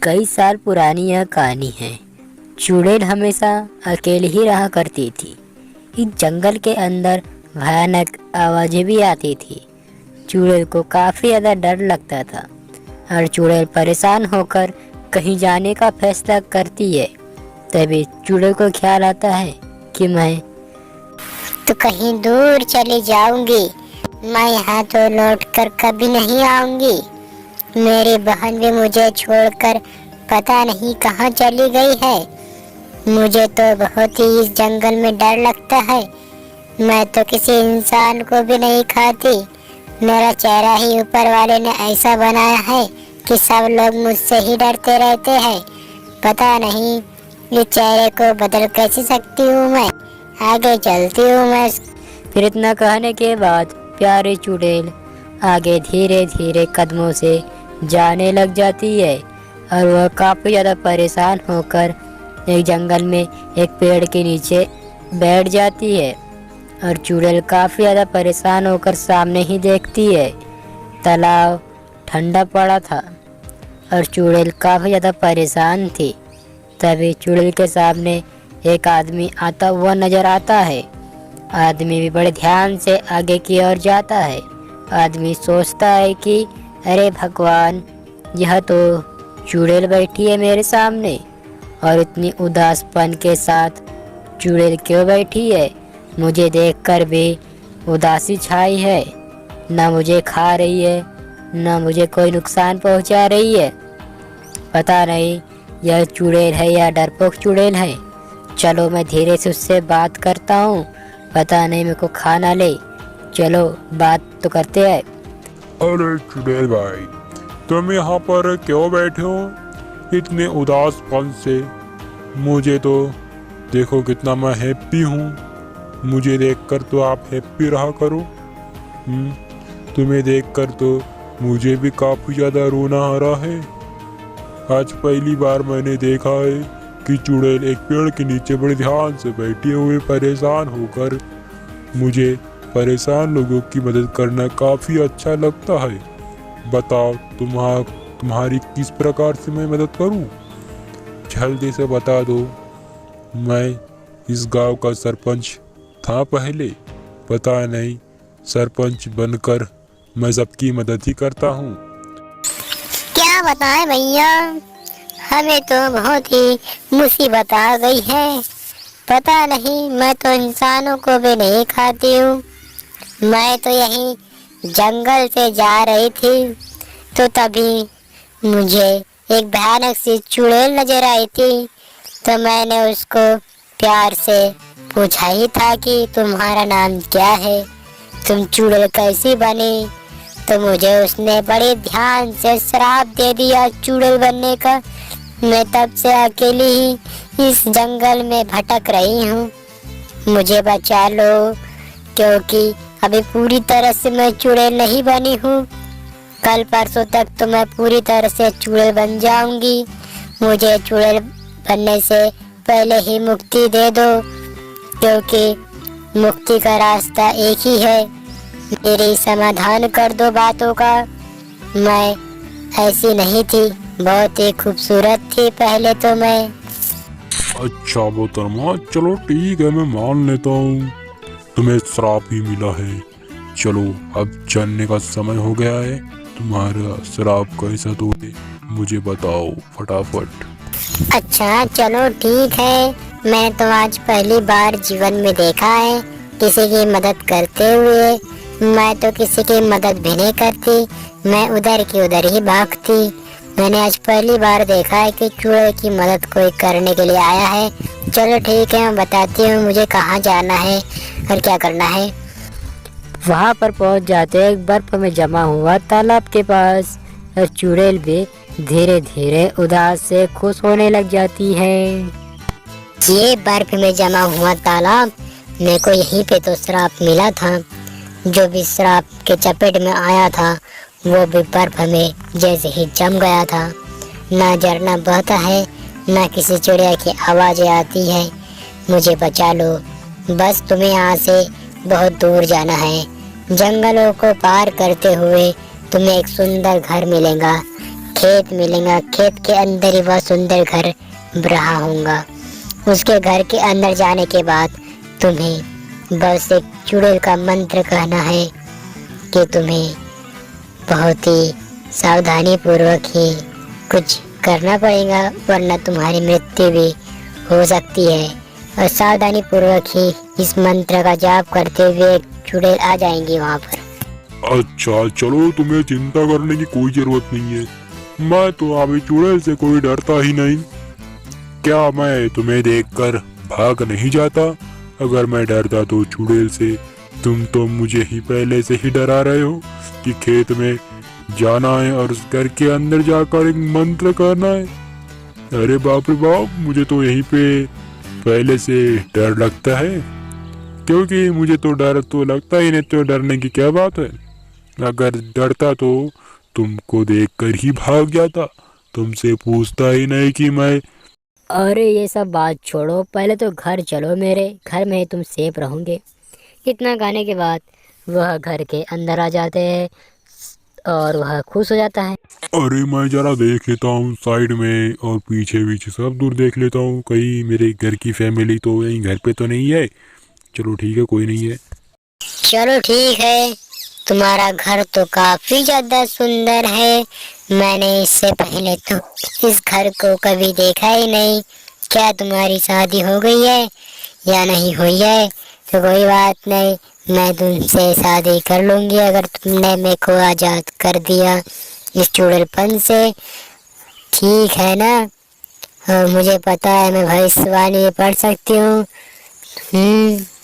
कई साल पुरानी यह कहानी है। चुड़ैल हमेशा अकेली ही रहा करती थी। इस जंगल के अंदर भयानक आवाज़ें भी आती थी। चुड़ैल को काफ़ी ज़्यादा डर लगता था और चुड़ैल परेशान होकर कहीं जाने का फैसला करती है। तभी चुड़ैल को ख्याल आता है कि मैं तो कहीं दूर चली जाऊंगी, मैं यहाँ तो लौट कर कभी नहीं आऊंगी। मेरी बहन भी मुझे छोड़कर पता नहीं कहाँ चली गई है। मुझे तो बहुत ही इस जंगल में डर लगता है। मैं तो किसी इंसान को भी नहीं खाती। मेरा चेहरा ही ऊपर वाले ने ऐसा बनाया है कि सब लोग मुझसे ही डरते रहते हैं। पता नहीं ये चेहरे को बदल कैसे सकती हूँ मैं। आगे चलती हूँ मैं। फिर इतना कहने के बाद प्यारी चुड़ैल आगे धीरे धीरे कदमों से जाने लग जाती है और वह काफ़ी ज़्यादा परेशान होकर एक जंगल में एक पेड़ के नीचे बैठ जाती है। और चुड़ैल काफ़ी ज़्यादा परेशान होकर सामने ही देखती है। तालाब ठंडा पड़ा था और चुड़ैल काफ़ी ज़्यादा परेशान थी। तभी चुड़ैल के सामने एक आदमी आता हुआ नज़र आता है। आदमी भी बड़े ध्यान से आगे की ओर जाता है। आदमी सोचता है कि अरे भगवान, यह तो चुड़ैल बैठी है मेरे सामने और इतनी उदासपन के साथ चुड़ैल क्यों बैठी है। मुझे देखकर भी उदासी छाई है। ना मुझे खा रही है, ना मुझे कोई नुकसान पहुंचा रही है। पता नहीं यह चुड़ैल है या डरपोक चुड़ैल है। चलो मैं धीरे से उससे बात करता हूँ, पता नहीं मेरे को खा ना ले। चलो बात तो करते हैं। अरे चुड़ैल भाई, तुम यहाँ पर क्यों बैठे हो इतने उदासपन से? मुझे तो देखो कितना मैं हैप्पी हूँ। मुझे देखकर तो आप हैप्पी रहा करो। तुम्हें देखकर तो मुझे भी काफ़ी ज़्यादा रोना आ रहा है। आज पहली बार मैंने देखा है कि चुड़ैल एक पेड़ के नीचे बड़े ध्यान से बैठे हुए परेशान होकर। मुझे परेशान लोगों की मदद करना काफ़ी अच्छा लगता है। बताओ तुम्हारी किस प्रकार से मैं मदद करूं? जल्दी से बता दो। मैं इस गांव का सरपंच था पहले। पता नहीं सरपंच बनकर मैं सबकी मदद ही करता हूं। क्या बताएं भैया, हमें तो बहुत ही मुसीबत आ गई है। पता नहीं, मैं तो इंसानों को भी नहीं खाती हूँ। मैं तो यहीं जंगल से जा रही थी तो तभी मुझे एक भयानक सी चुड़ैल नजर आई थी। तो मैंने उसको प्यार से पूछा ही था कि तुम्हारा नाम क्या है, तुम चुड़ैल कैसी बनी। तो मुझे उसने बड़े ध्यान से श्राप दे दिया चुड़ैल बनने का। मैं तब से अकेली ही इस जंगल में भटक रही हूँ। मुझे बचा लो, क्योंकि अभी पूरी तरह से मैं चुड़ैल नहीं बनी हूँ। कल परसों तक तो मैं पूरी तरह से चुड़ैल बन जाऊंगी। मुझे चुड़ैल बनने से पहले ही मुक्ति दे दो, क्योंकि मुक्ति का रास्ता एक ही है। मेरे समाधान कर दो बातों का। मैं ऐसी नहीं थी, बहुत ही खूबसूरत थी पहले तो मैं। अच्छा मोहतरमा, चलो ठीक है, मैं मान लेता हूँ तुम्हें श्राप ही मिला है। चलो अब जानने का समय हो गया है। तुम्हारा श्राप कैसा तो मुझे बताओ फटाफट। अच्छा चलो ठीक है। मैंने तो आज पहली बार जीवन में देखा है किसी की मदद करते हुए। मैं तो किसी की मदद भी नहीं करती, मैं उधर की उधर ही भागती। मैंने आज पहली बार देखा है कि चुड़ैल की मदद कोई करने के लिए आया है। चलो ठीक है, मैं बताती हूँ मुझे कहाँ जाना है और क्या करना है। वहाँ पर पहुँच जाते एक बर्फ में जमा हुआ तालाब के पास और चुड़ैल भी धीरे धीरे उदास से खुश होने लग जाती है। ये बर्फ में जमा हुआ तालाब, मेरे को यहीं पे तो श्राप मिला था। जो भी श्राप के चपेट में आया था वो भी बर्फ में जैसे ही जम गया था। ना झरना बहता है, ना किसी चिड़िया की आवाज़ें आती है। मुझे बचा लो, बस तुम्हें यहाँ से बहुत दूर जाना है। जंगलों को पार करते हुए तुम्हें एक सुंदर घर मिलेगा। खेत मिलेगा, खेत के अंदर ही बहुत सुंदर घर रहा होगा। उसके घर के अंदर जाने के बाद तुम्हें बस एक चुड़ैल का मंत्र कहना है कि तुम्हें बहुत ही सावधानी पूर्वक ही कुछ करना पड़ेगा, वरना तुम्हारी मृत्यु भी हो सकती है। और सावधानी पूर्वक ही इस मंत्र का जाप करते हुए एक चुड़ैल आ जाएंगी वहाँ पर। अच्छा चलो, तुम्हें चिंता करने की कोई जरूरत नहीं है। मैं तो अभी चुड़ैल से कोई डरता ही नहीं। क्या मैं तुम्हें देखकर भाग नहीं जाता? अगर मैं डरता तो चुड़ैल से तुम तो मुझे ही पहले से ही डरा रहे हो कि खेत में जाना है और उस घर के अंदर जाकर एक मंत्र करना है। अरे बाप रे बाप, मुझे तो यहीं पे पहले से डर लगता है, क्योंकि मुझे तो डर तो लगता ही नहीं, तो डरने की क्या बात है। अगर डरता तो तुमको देखकर ही भाग जाता, तुमसे पूछता ही नहीं कि मैं। अरे ये सब बात छोड़ो, पहले तो घर चलो, मेरे घर में तुम सेफ रहोगे। इतना कहने के बाद वह घर के अंदर आ जाते हैं और वह खुश हो जाता है। अरे मैं जरा देख लेता हूँ साइड में और पीछे पीछे सब दूर देख लेता हूँ, कहीं मेरे घर की फैमिली तो यहीं घर पे तो नहीं है। चलो ठीक है, कोई नहीं है। चलो ठीक है, तुम्हारा घर तो काफी ज्यादा सुंदर है। मैंने इससे पहले तो इस घर को कभी देखा ही नहीं। क्या तुम्हारी शादी हो गई है या नहीं हुई है? तो कोई बात नहीं, मैं तुमसे शादी कर लूंगी अगर तुमने मेरे को आजाद कर दिया इस चुड़ैलपन से। ठीक है ना? और मुझे पता है मैं भविष्यवाणी पढ़ सकती हूँ।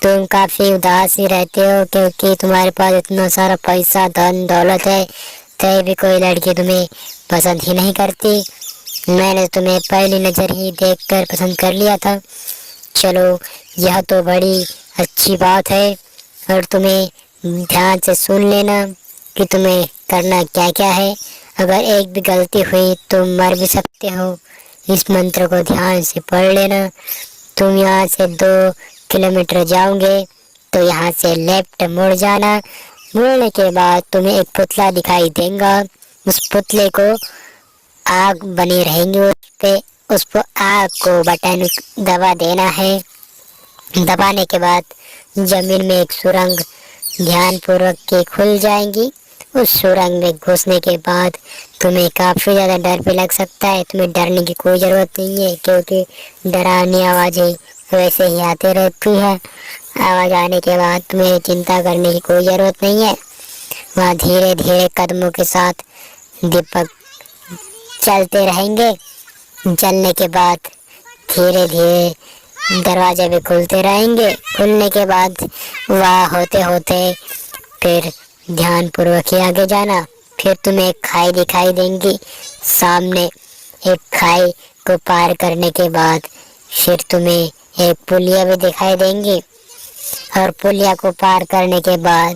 तुम काफी उदास ही रहते हो क्योंकि तुम्हारे पास इतना सारा पैसा धन दौलत है, तभी भी कोई लड़की तुम्हें पसंद ही नहीं करती। मैंने तुम्हें पहली नजर ही देखकर पसंद कर लिया था। चलो यह तो बड़ी अच्छी बात है, और तुम्हें ध्यान से सुन लेना कि तुम्हें करना क्या क्या है। अगर एक भी गलती हुई तो मर भी सकते हो। इस मंत्र को ध्यान से पढ़ लेना। तुम यहाँ से 2 किलोमीटर जाओगे तो यहाँ से लेफ्ट मुड़ जाना। मुड़ने के बाद तुम्हें एक पुतला दिखाई देगा। उस पुतले को आग बनी रहेंगी उस पर आग को बटन दबा देना है। दबाने के बाद जमीन में एक सुरंग ध्यान पूर्वक के खुल जाएंगी। उस सुरंग में घुसने के बाद तुम्हें काफी ज्यादा डर भी लग सकता है। तुम्हें डरने की कोई जरूरत नहीं है, क्योंकि डरावनी आवाजें वैसे ही आते रहती है। आवाज आने के बाद तुम्हें चिंता करने की कोई जरूरत नहीं है। वहाँ धीरे धीरे कदमों के साथ दीपक चलते रहेंगे। चलने के बाद धीरे धीरे दरवाजे भी खुलते रहेंगे। खुलने के बाद वहाँ होते होते फिर ध्यान पूर्वक ही आगे जाना। फिर तुम्हें एक खाई दिखाई देंगी सामने। एक खाई को पार करने के बाद फिर तुम्हें एक पुलिया भी दिखाई देंगी, और पुलिया को पार करने के बाद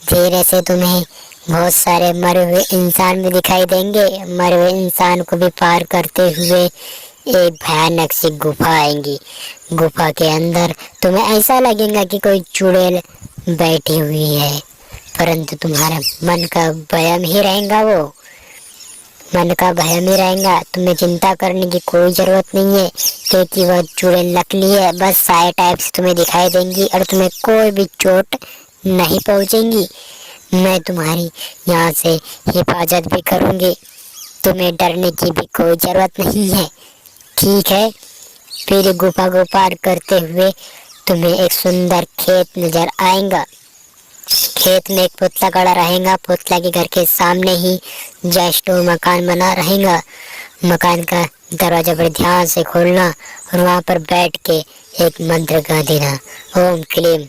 धीरे से तुम्हें बहुत सारे मरे हुए इंसान भी दिखाई देंगे। मरे हुए इंसान को भी पार करते हुए एक भयानक सी गुफा आएंगी। गुफा के अंदर तुम्हें ऐसा लगेगा कि कोई चुड़ैल बैठी हुई है, परंतु तुम्हारा मन का भयम ही रहेगा। वो मन का भयम ही रहेगा। तुम्हें चिंता करने की कोई जरूरत नहीं है, क्योंकि वह चुड़ैल नकली है। बस साए टाइप से तुम्हें दिखाई देंगी और तुम्हें कोई भी चोट नहीं पहुंचेगी। मैं तुम्हारी यहाँ से हिफाजत भी करूँगी। तुम्हें डरने की भी कोई जरूरत नहीं है, ठीक है? फिर गुफा को पार करते हुए तुम्हें एक सुंदर खेत नजर आएगा। खेत में एक पुतला खड़ा रहेगा। पुतला के घर के सामने ही जस्ट मकान बना रहेगा। मकान का दरवाजा पर ध्यान से खोलना और वहाँ पर बैठ के एक मंत्र गा देना, ओम क्लीम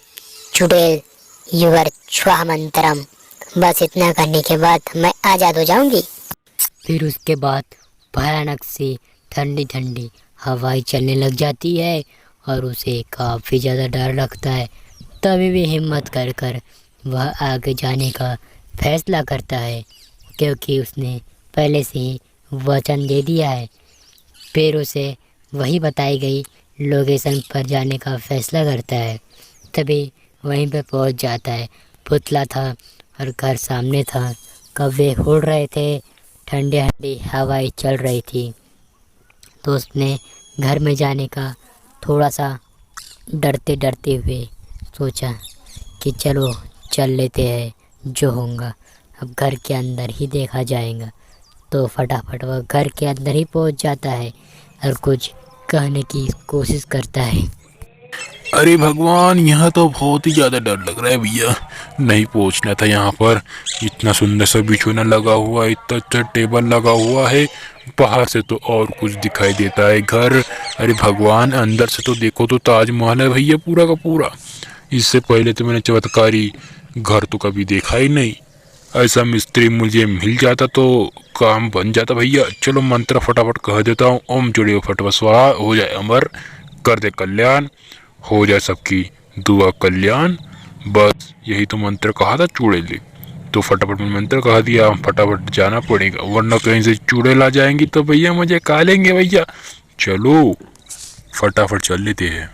चुड़ैल युवर स्वाहा मंत्रम। बस इतना करने के बाद मैं आजाद हो जाऊंगी। फिर उसके बाद भयानक सी ठंडी ठंडी हवाएं चलने लग जाती है और उसे काफ़ी ज़्यादा डर लगता है। तभी भी हिम्मत कर कर वह आगे जाने का फैसला करता है, क्योंकि उसने पहले से ही वचन दे दिया है। फिर उसे वही बताई गई लोकेशन पर जाने का फैसला करता है। तभी वहीं पर पहुंच जाता है। पुतला था और घर सामने था। कौवे उड़ रहे थे ठंडी ठंडी हवाएं चल रही थी। तो उसने घर में जाने का थोड़ा सा डरते डरते हुए सोचा कि चलो चल लेते हैं, जो होगा अब घर के अंदर ही देखा जाएगा। तो फटाफट वह घर के अंदर ही पहुंच जाता है और कुछ कहने की कोशिश करता है। अरे भगवान, यहाँ तो बहुत ही ज़्यादा डर लग रहा है भैया, नहीं पहुँचना था यहाँ पर। इतना सुंदर सा बिछौना लगा हुआ है, इतना अच्छा टेबल लगा हुआ है, बाहर से तो और कुछ दिखाई देता है घर। अरे भगवान, अंदर से तो देखो तो ताजमहल है भैया पूरा का पूरा। इससे पहले तो मैंने चमत्कारी घर तो कभी देखा ही नहीं। ऐसा मिस्त्री मुझे मिल जाता तो काम बन जाता भैया। चलो मंत्र फटाफट कह देता हूँ, ओम जुड़े फटवा स्वाहा, हो जाए अमर, कर दे कल्याण, हो जाए सबकी दुआ कल्याण। बस यही तो मंत्र कहा था चुड़ैल ने। तो फटाफट में मंत्र कहा दिया, फटाफट जाना पड़ेगा, वरना कहीं से चुड़ैल आ जाएंगी तो भैया मुझे खा लेंगे भैया। चलो फटाफट चल लेते हैं।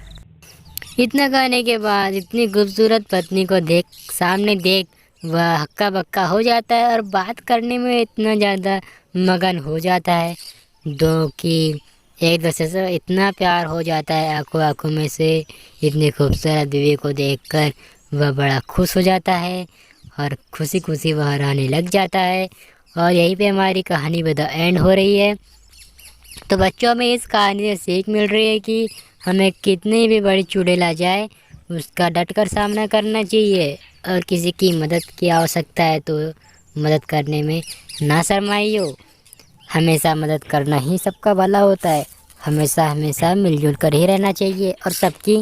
इतना कहने के बाद इतनी खूबसूरत पत्नी को सामने देख वह हक्का बक्का हो जाता है और बात करने में इतना ज़्यादा मगन हो जाता है दो कि एक दूसरे से इतना प्यार हो जाता है आंखों आंखों में से। इतनी खूबसूरत बीवी को देखकर वह बड़ा खुश हो जाता है और खुशी खुशी वह रहने लग जाता है। और यहीं पे हमारी कहानी द एंड हो रही है। तो बच्चों में इस कहानी से सीख मिल रही है कि हमें कितनी भी बड़ी चुड़ैल आ जाए उसका डटकर सामना करना चाहिए, और किसी की मदद की आवश्यकता है तो मदद करने में ना शर्माइयो। हमेशा मदद करना ही सबका भला होता है। हमेशा हमेशा मिलजुल कर ही रहना चाहिए और सबकी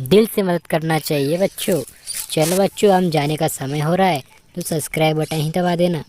दिल से मदद करना चाहिए बच्चों। चलो बच्चों, हम जाने का समय हो रहा है, तो सब्सक्राइब बटन ही दबा देना।